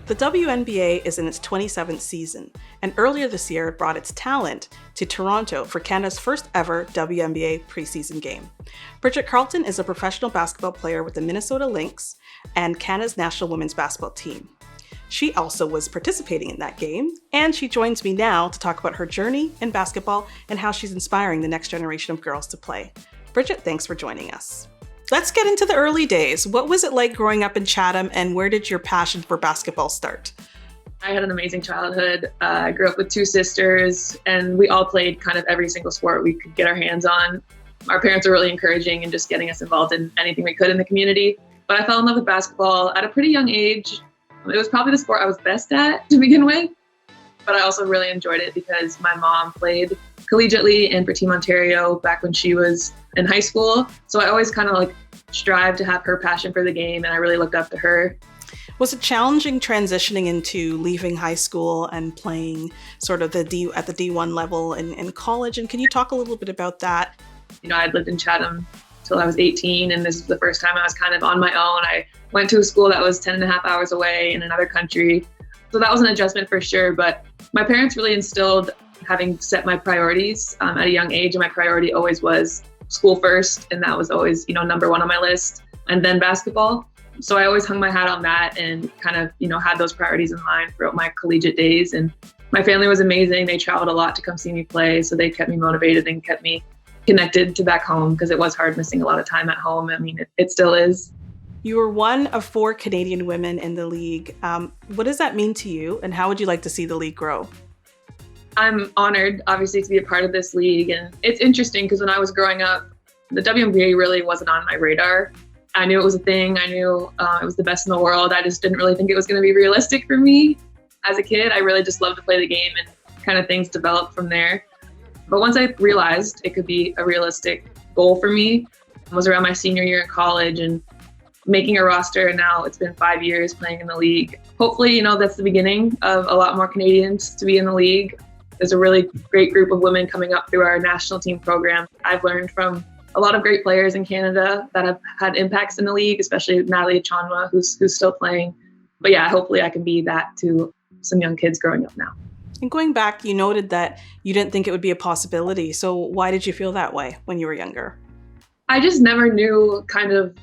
The WNBA is in its 27th season, and earlier this year it brought its talent to Toronto for Canada's first ever WNBA preseason game. Bridget Carleton is a professional basketball player with the Minnesota Lynx and Canada's national women's basketball team. She also was participating in that game, and she joins me now to talk about her journey in basketball and how she's inspiring the next generation of girls to play. Bridget, thanks for joining us. Let's get into the early days. What was it like growing up in Chatham, and where did your passion for basketball start? I had an amazing childhood. I grew up with two sisters, and we all played kind of every single sport we could get our hands on. Our parents were really encouraging and just getting us involved in anything we could in the community. But I fell in love with basketball at a pretty young age. It was probably the sport I was best at to begin with, but I also really enjoyed it because my mom played collegiately and for Team Ontario back when she was in high school. So I always kind of like strived to have her passion for the game, and I really looked up to her. Was it challenging transitioning into leaving high school and playing sort of at the D1 level in college? And can you talk a little bit about that? You know, I'd lived in Chatham till I was 18, and this was the first time I was kind of on my own. I went to a school that was 10 and a half hours away in another country. So that was an adjustment for sure, but my parents really instilled having set my priorities at a young age, and my priority always was school first, and that was always, number one on my list, and then basketball. So I always hung my hat on that and kind of, had those priorities in mind throughout my collegiate days. And my family was amazing. They traveled a lot to come see me play, so they kept me motivated and kept me connected to back home, because it was hard missing a lot of time at home. I mean, it still is. You were one of 4 Canadian women in the league. What does that mean to you, and how would you like to see the league grow? I'm honored, obviously, to be a part of this league. And it's interesting because when I was growing up, the WNBA really wasn't on my radar. I knew it was a thing. I knew it was the best in the world. I just didn't really think it was going to be realistic for me. As a kid, I really just loved to play the game, and kind of things developed from there. But once I realized it could be a realistic goal for me, it was around my senior year in college and making a roster. And now it's been 5 years playing in the league. Hopefully, that's the beginning of a lot more Canadians to be in the league. There's a really great group of women coming up through our national team program. I've learned from a lot of great players in Canada that have had impacts in the league, especially Natalie Achonwa, who's still playing. But yeah, hopefully I can be that to some young kids growing up now. And going back, you noted that you didn't think it would be a possibility. So why did you feel that way when you were younger? I just never knew kind of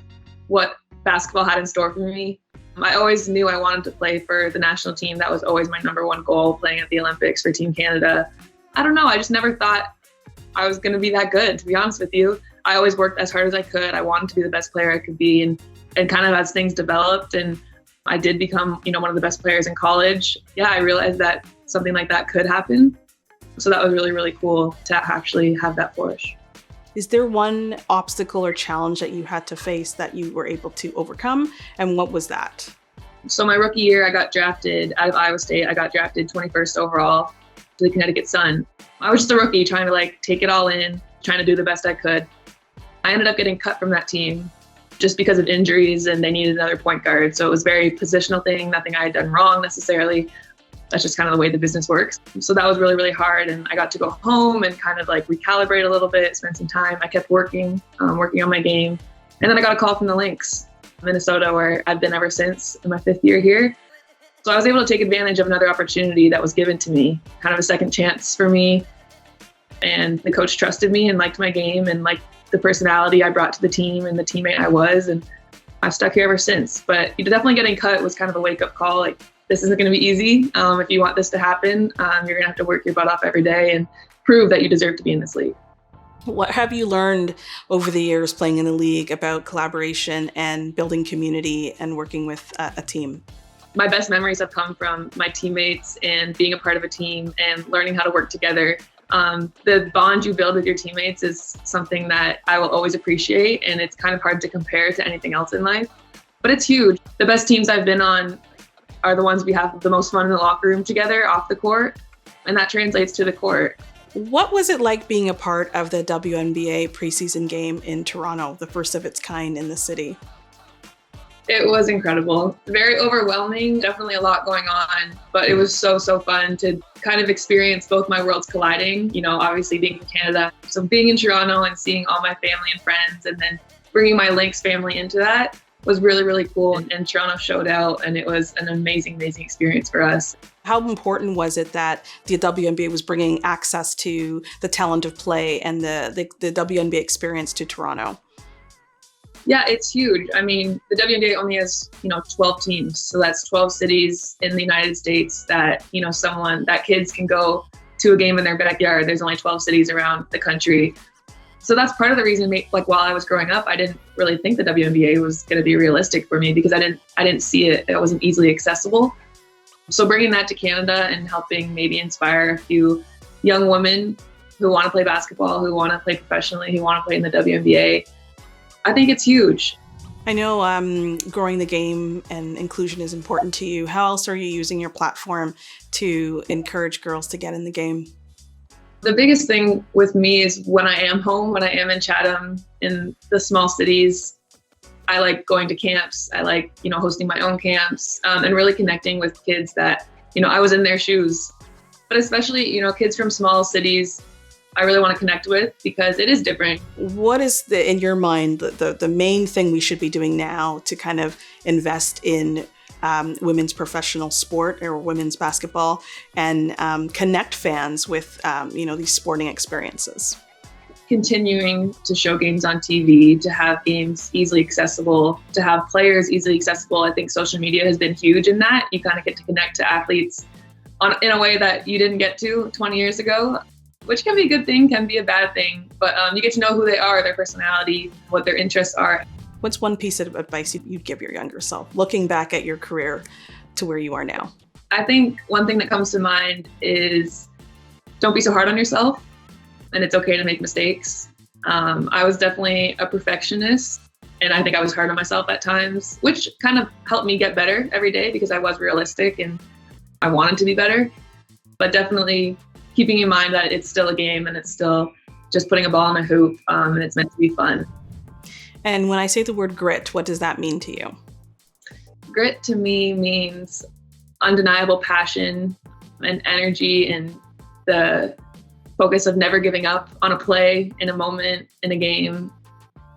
what basketball had in store for me. I always knew I wanted to play for the national team. That was always my number one goal, playing at the Olympics for Team Canada. I don't know. I just never thought I was going to be that good, to be honest with you. I always worked as hard as I could. I wanted to be the best player I could be. And kind of as things developed and I did become, one of the best players in college, I realized that something like that could happen. So that was really, really cool to actually have that flourish. Is there one obstacle or challenge that you had to face that you were able to overcome? And what was that? So my rookie year, I got drafted out of Iowa State. I got drafted 21st overall to the Connecticut Sun. I was just a rookie trying to take it all in, trying to do the best I could. I ended up getting cut from that team just because of injuries, and they needed another point guard. So it was very positional thing, nothing I had done wrong necessarily. That's just kind of the way the business works. So that was really, really hard. And I got to go home and kind of recalibrate a little bit, spend some time. I kept working on my game. And then I got a call from the Lynx, Minnesota, where I've been ever since in my 5th year here. So I was able to take advantage of another opportunity that was given to me, kind of a second chance for me. And the coach trusted me and liked my game and liked the personality I brought to the team and the teammate I was. And I've stuck here ever since. But definitely getting cut was kind of a wake-up call. This isn't going to be easy. If you want this to happen, you're going to have to work your butt off every day and prove that you deserve to be in this league. What have you learned over the years playing in the league about collaboration and building community and working with a team? My best memories have come from my teammates and being a part of a team and learning how to work together. The bond you build with your teammates is something that I will always appreciate, and it's kind of hard to compare to anything else in life, but it's huge. The best teams I've been on are the ones we have the most fun in the locker room together off the court, and that translates to the court. What was it like being a part of the WNBA preseason game in Toronto, the first of its kind in the city? It was incredible. Very overwhelming, definitely a lot going on, but it was so fun to kind of experience both my worlds colliding, obviously being in Canada. So being in Toronto and seeing all my family and friends, and then bringing my Lynx family into that, was really, really cool. And Toronto showed out, and it was an amazing, amazing experience for us. How important was it that the WNBA was bringing access to the talent of play and the WNBA experience to Toronto? Yeah, it's huge. I mean, the WNBA only has, 12 teams. So that's 12 cities in the United States that, that kids can go to a game in their backyard. There's only 12 cities around the country. So that's part of the reason, like while I was growing up, I didn't really think the WNBA was going to be realistic for me because I didn't see it. It wasn't easily accessible. So bringing that to Canada and helping maybe inspire a few young women who want to play basketball, who want to play professionally, who want to play in the WNBA, I think it's huge. I know growing the game and inclusion is important to you. How else are you using your platform to encourage girls to get in the game? The biggest thing with me is when I am home, when I am in Chatham, in the small cities, I like going to camps. I like, hosting my own camps and really connecting with kids that, I was in their shoes. But especially, kids from small cities, I really want to connect with because it is different. What is in your mind, the main thing we should be doing now to kind of invest in women's professional sport or women's basketball and connect fans with, these sporting experiences? Continuing to show games on TV, to have games easily accessible, to have players easily accessible. I think social media has been huge in that. You kind of get to connect to athletes in a way that you didn't get to 20 years ago, which can be a good thing, can be a bad thing. But you get to know who they are, their personality, what their interests are. What's one piece of advice you'd give your younger self, looking back at your career to where you are now? I think one thing that comes to mind is don't be so hard on yourself, and it's okay to make mistakes. I was definitely a perfectionist, and I think I was hard on myself at times, which kind of helped me get better every day because I was realistic and I wanted to be better. But definitely keeping in mind that it's still a game and it's still just putting a ball in a hoop, and it's meant to be fun. And when I say the word grit, what does that mean to you? Grit to me means undeniable passion and energy and the focus of never giving up on a play, in a moment, in a game,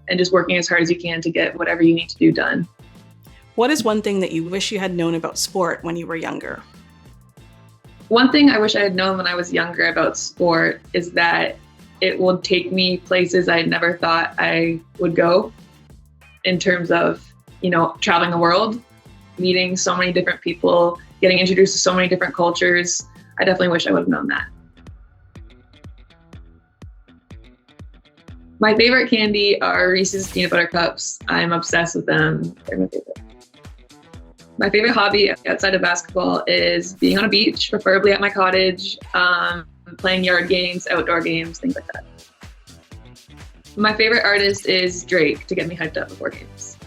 and just working as hard as you can to get whatever you need to do done. What is one thing that you wish you had known about sport when you were younger? One thing I wish I had known when I was younger about sport is that it will take me places I never thought I would go in terms of, traveling the world, meeting so many different people, getting introduced to so many different cultures. I definitely wish I would have known that. My favorite candy are Reese's peanut butter cups. I'm obsessed with them. They're my favorite. My favorite hobby outside of basketball is being on a beach, preferably at my cottage, playing yard games, outdoor games, things like that. My favorite artist is Drake to get me hyped up before games.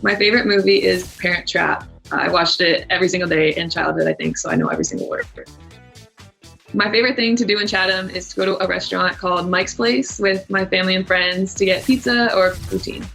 My favorite movie is Parent Trap. I watched it every single day in childhood, I think, so I know every single word. My favorite thing to do in Chatham is to go to a restaurant called Mike's Place with my family and friends to get pizza or poutine.